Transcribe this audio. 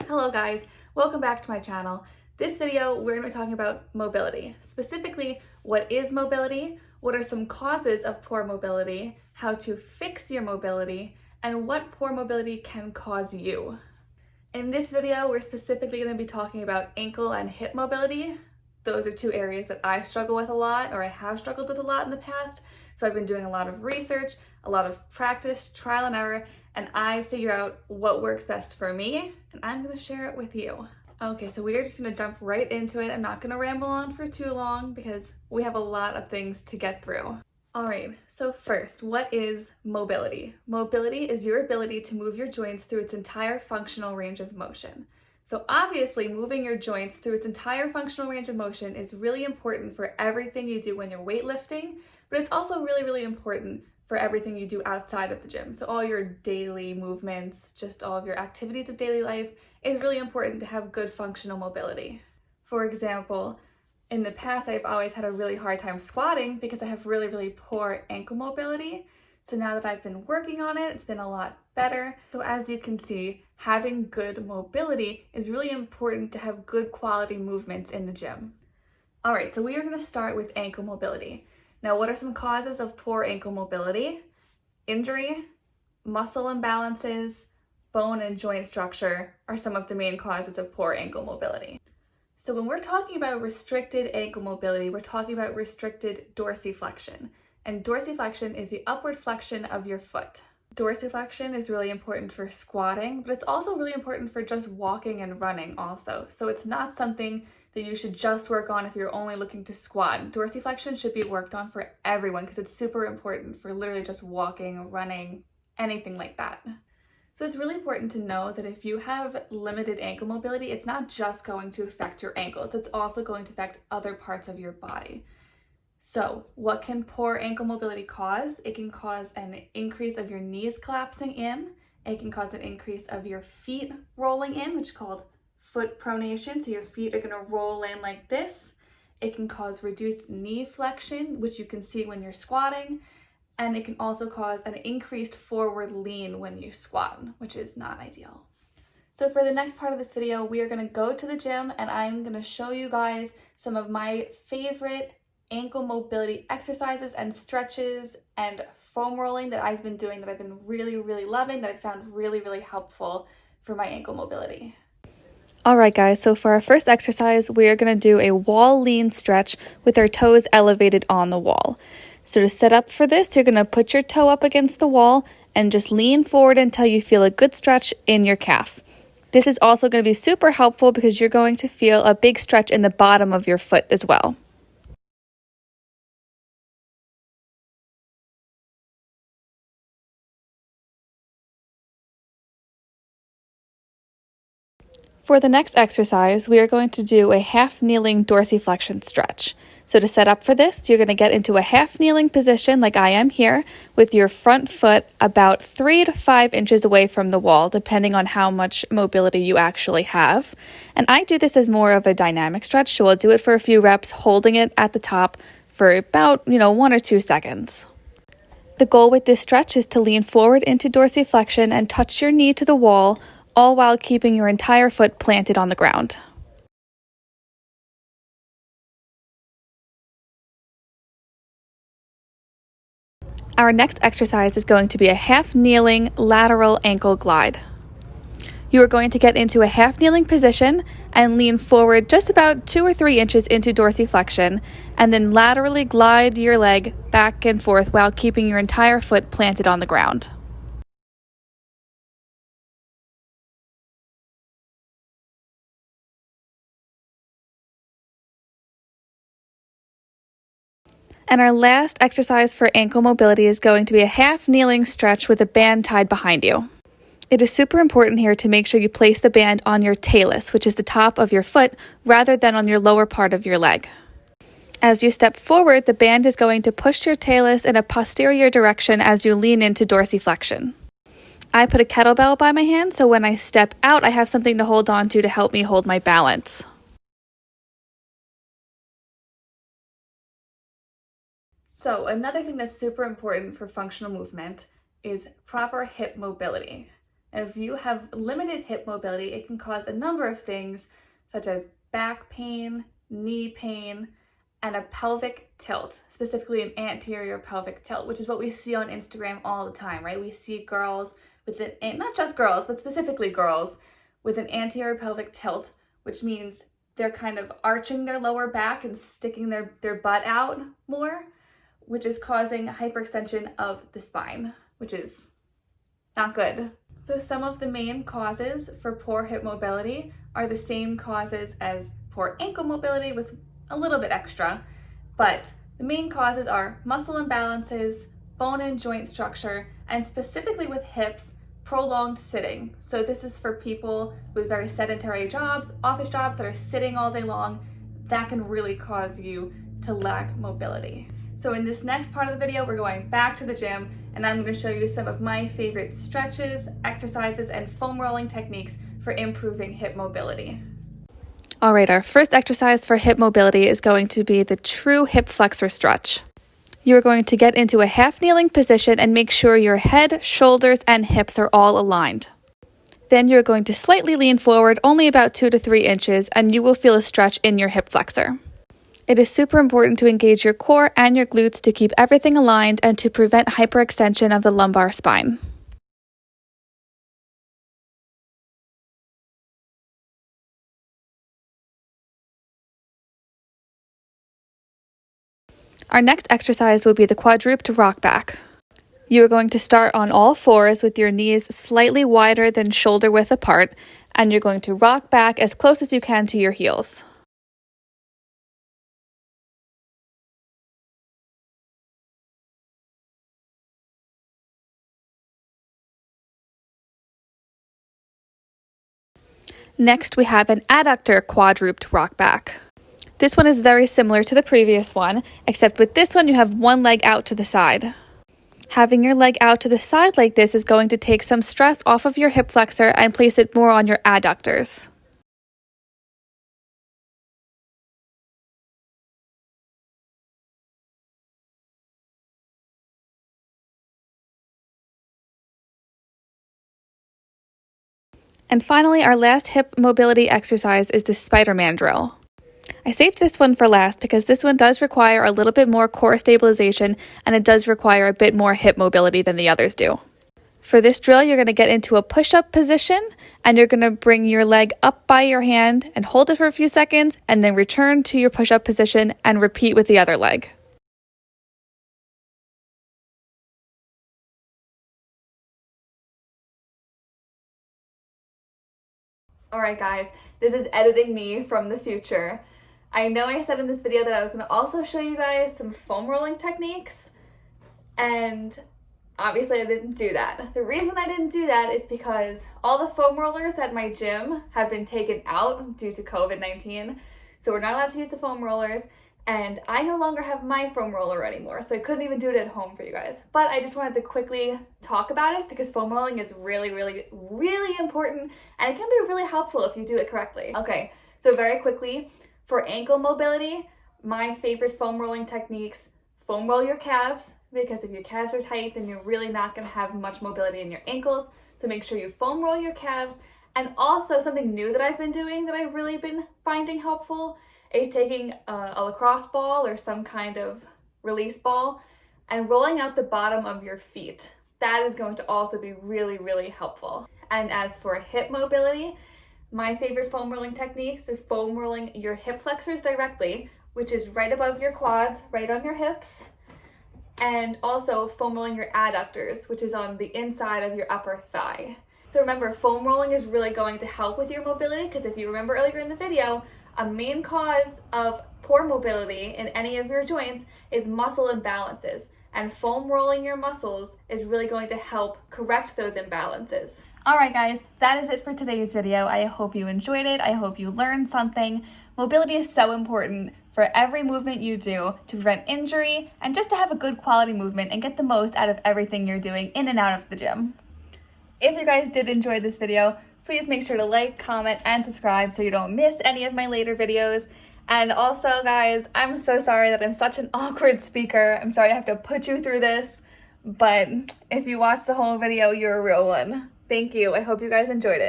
Hello guys, welcome back to my channel. This video we're going to be talking about mobility. Specifically, what is mobility, what are some causes of poor mobility, how to fix your mobility, and what poor mobility can cause you. In this video, we're specifically going to be talking about ankle and hip mobility. Those are two areas that I struggle with a lot, or I have struggled with a lot in the past. So I've been doing a lot of research, a lot of practice, trial and error, and I figure out what works best for me, and I'm going to share it with you. Okay, so we are just going to jump right into it. I'm not going to ramble on for too long because we have a lot of things to get through. Alright, so first, what is mobility? Mobility is your ability to move your joints through its entire functional range of motion. So obviously, moving your joints through its entire functional range of motion is really important for everything you do when you're weightlifting, but it's also really, really important for everything you do outside of the gym. So all your daily movements, just all of your activities of daily life, it's really important to have good functional mobility. For example, in the past, I've always had a really hard time squatting because I have really, really poor ankle mobility. So now that I've been working on it, it's been a lot better. So as you can see, having good mobility is really important to have good quality movements in the gym. All right, so we are going to start with ankle mobility. Now, what are some causes of poor ankle mobility? Injury, muscle imbalances, bone and joint structure are some of the main causes of poor ankle mobility. So when we're talking about restricted ankle mobility, we're talking about restricted dorsiflexion. And dorsiflexion is the upward flexion of your foot. Dorsiflexion is really important for squatting, but it's also really important for just walking and running also. So it's not something that you should just work on if you're only looking to squat. Dorsiflexion should be worked on for everyone because it's super important for literally just walking, running, anything like that. So it's really important to know that if you have limited ankle mobility, it's not just going to affect your ankles, it's also going to affect other parts of your body. So what can poor ankle mobility cause? It can cause an increase of your knees collapsing in. It can cause an increase of your feet rolling in, which is called foot pronation. So your feet are going to roll in like this. It can cause reduced knee flexion, which you can see when you're squatting. And it can also cause an increased forward lean when you squat, which is not ideal. So for the next part of this video, we are going to go to the gym and I'm going to show you guys some of my favorite ankle mobility exercises and stretches and foam rolling that I've been doing that I've been really, really loving, that I found really, really helpful for my ankle mobility. All right, guys, so for our first exercise, we are going to do a wall lean stretch with our toes elevated on the wall. So to set up for this, you're going to put your toe up against the wall and just lean forward until you feel a good stretch in your calf. This is also going to be super helpful because you're going to feel a big stretch in the bottom of your foot as well. For the next exercise, we are going to do a half kneeling dorsiflexion stretch. So to set up for this, you're going to get into a half kneeling position like I am here with your front foot about 3 to 5 inches away from the wall, depending on how much mobility you actually have. And I do this as more of a dynamic stretch, so we'll do it for a few reps, holding it at the top for about, 1 or 2 seconds. The goal with this stretch is to lean forward into dorsiflexion and touch your knee to the wall, all while keeping your entire foot planted on the ground. Our next exercise is going to be a half kneeling lateral ankle glide. You are going to get into a half kneeling position and lean forward just about 2 or 3 inches into dorsiflexion, and then laterally glide your leg back and forth while keeping your entire foot planted on the ground. And our last exercise for ankle mobility is going to be a half kneeling stretch with a band tied behind you. It is super important here to make sure you place the band on your talus, which is the top of your foot, rather than on your lower part of your leg. As you step forward, the band is going to push your talus in a posterior direction as you lean into dorsiflexion. I put a kettlebell by my hand, so when I step out, I have something to hold on to help me hold my balance. So another thing that's super important for functional movement is proper hip mobility. If you have limited hip mobility, it can cause a number of things such as back pain, knee pain, and a pelvic tilt, specifically an anterior pelvic tilt, which is what we see on Instagram all the time, right? We see girls with not just girls, but specifically girls with an anterior pelvic tilt, which means they're kind of arching their lower back and sticking their butt out more, which is causing hyperextension of the spine, which is not good. So some of the main causes for poor hip mobility are the same causes as poor ankle mobility with a little bit extra, but the main causes are muscle imbalances, bone and joint structure, and specifically with hips, prolonged sitting. So this is for people with very sedentary jobs, office jobs that are sitting all day long. That can really cause you to lack mobility. So in this next part of the video, we're going back to the gym, and I'm going to show you some of my favorite stretches, exercises, and foam rolling techniques for improving hip mobility. All right, our first exercise for hip mobility is going to be the true hip flexor stretch. You're going to get into a half kneeling position and make sure your head, shoulders, and hips are all aligned. Then you're going to slightly lean forward, only about 2 to 3 inches, and you will feel a stretch in your hip flexor. It is super important to engage your core and your glutes to keep everything aligned and to prevent hyperextension of the lumbar spine. Our next exercise will be the quadruped rock back. You are going to start on all fours with your knees slightly wider than shoulder width apart, and you're going to rock back as close as you can to your heels. Next, we have an adductor quadruped rock back. This one is very similar to the previous one, except with this one you have one leg out to the side. Having your leg out to the side like this is going to take some stress off of your hip flexor and place it more on your adductors. And finally, our last hip mobility exercise is the Spider-Man drill. I saved this one for last because this one does require a little bit more core stabilization, and it does require a bit more hip mobility than the others do. For this drill, you're going to get into a push-up position, and you're going to bring your leg up by your hand and hold it for a few seconds, and then return to your push-up position and repeat with the other leg. Alright guys, this is editing me from the future. I know I said in this video that I was going to also show you guys some foam rolling techniques, and obviously I didn't do that. The reason I didn't do that is because all the foam rollers at my gym have been taken out due to COVID-19, so we're not allowed to use the foam rollers, and I no longer have my foam roller anymore, so I couldn't even do it at home for you guys. But I just wanted to quickly talk about it because foam rolling is really, really, really important, and it can be really helpful if you do it correctly. Okay, so very quickly, for ankle mobility, my favorite foam rolling techniques: foam roll your calves, because if your calves are tight, then you're really not going to have much mobility in your ankles. So make sure you foam roll your calves. And also something new that I've been doing that I've really been finding helpful is taking a lacrosse ball or some kind of release ball and rolling out the bottom of your feet. That is going to also be really, really helpful. And as for hip mobility, my favorite foam rolling techniques is foam rolling your hip flexors directly, which is right above your quads, right on your hips, and also foam rolling your adductors, which is on the inside of your upper thigh. So remember, foam rolling is really going to help with your mobility, because if you remember earlier in the video, a main cause of poor mobility in any of your joints is muscle imbalances, and foam rolling your muscles is really going to help correct those imbalances. Alright guys, that is it for today's video. I hope you enjoyed it. I hope you learned something. Mobility is so important for every movement you do to prevent injury and just to have a good quality movement and get the most out of everything you're doing in and out of the gym. If you guys did enjoy this video, please make sure to like, comment, and subscribe so you don't miss any of my later videos. And also guys, I'm so sorry that I'm such an awkward speaker. I'm sorry I have to put you through this, but if you watch the whole video, you're a real one. Thank you. I hope you guys enjoyed it.